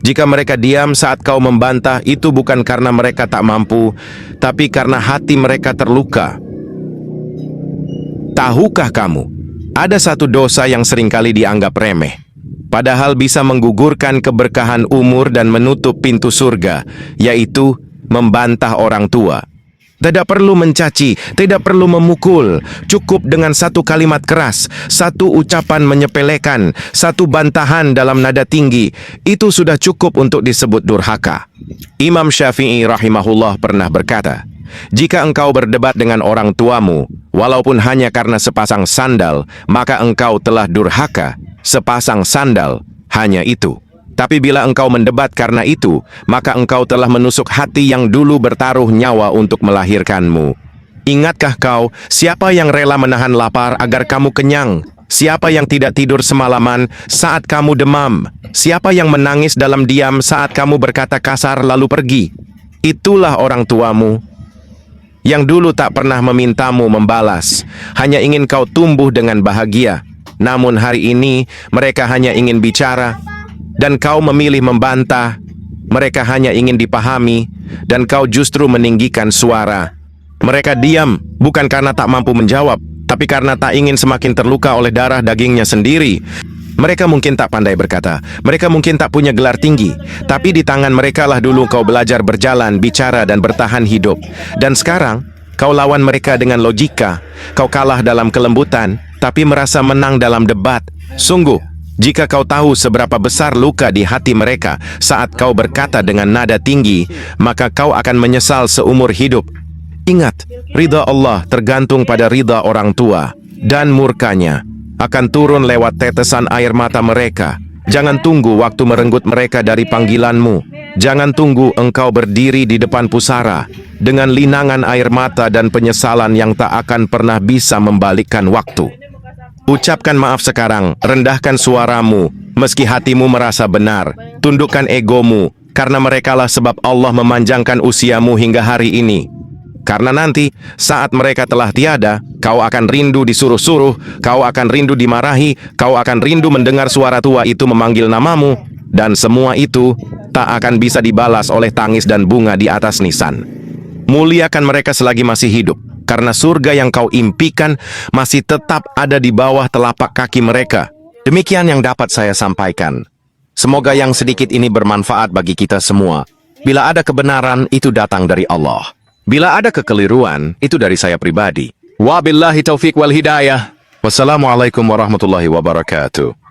Jika mereka diam saat kau membantah, itu bukan karena mereka tak mampu, tapi karena hati mereka terluka. Tahukah kamu, ada satu dosa yang seringkali dianggap remeh, padahal bisa menggugurkan keberkahan umur dan menutup pintu surga, yaitu membantah orang tua. Tidak perlu mencaci, tidak perlu memukul, cukup dengan satu kalimat keras, satu ucapan menyepelekan, satu bantahan dalam nada tinggi, itu sudah cukup untuk disebut durhaka. Imam Syafi'i rahimahullah pernah berkata, jika engkau berdebat dengan orang tuamu, walaupun hanya karena sepasang sandal, maka engkau telah durhaka, sepasang sandal, hanya itu. Tapi bila engkau mendebat karena itu, maka engkau telah menusuk hati yang dulu bertaruh nyawa untuk melahirkanmu. Ingatkah kau, siapa yang rela menahan lapar agar kamu kenyang? Siapa yang tidak tidur semalaman saat kamu demam? Siapa yang menangis dalam diam saat kamu berkata kasar lalu pergi? Itulah orang tuamu, yang dulu tak pernah memintamu membalas, hanya ingin kau tumbuh dengan bahagia. Namun hari ini, mereka hanya ingin bicara, dan kau memilih membantah. Mereka hanya ingin dipahami, dan kau justru meninggikan suara. Mereka diam, bukan karena tak mampu menjawab, tapi karena tak ingin semakin terluka oleh darah dagingnya sendiri. Mereka mungkin tak pandai berkata, mereka mungkin tak punya gelar tinggi, tapi di tangan mereka lah dulu kau belajar berjalan, bicara, dan bertahan hidup. Dan sekarang, kau lawan mereka dengan logika. Kau kalah dalam kelembutan, tapi merasa menang dalam debat. Sungguh, jika kau tahu seberapa besar luka di hati mereka saat kau berkata dengan nada tinggi, maka kau akan menyesal seumur hidup. Ingat, ridha Allah tergantung pada ridha orang tua, dan murkanya akan turun lewat tetesan air mata mereka. Jangan tunggu waktu merenggut mereka dari panggilanmu. Jangan tunggu engkau berdiri di depan pusara dengan linangan air mata dan penyesalan yang tak akan pernah bisa membalikkan waktu. Ucapkan maaf sekarang, rendahkan suaramu, meski hatimu merasa benar. Tundukkan egomu, karena merekalah sebab Allah memanjangkan usiamu hingga hari ini. Karena nanti, saat mereka telah tiada, kau akan rindu disuruh-suruh, kau akan rindu dimarahi, kau akan rindu mendengar suara tua itu memanggil namamu, dan semua itu tak akan bisa dibalas oleh tangis dan bunga di atas nisan. Muliakan mereka selagi masih hidup, karena surga yang kau impikan masih tetap ada di bawah telapak kaki mereka. Demikian yang dapat saya sampaikan. Semoga yang sedikit ini bermanfaat bagi kita semua. Bila ada kebenaran, itu datang dari Allah. Bila ada kekeliruan, itu dari saya pribadi. Wabillahi taufiq wal hidayah. Wassalamualaikum warahmatullahi wabarakatuh.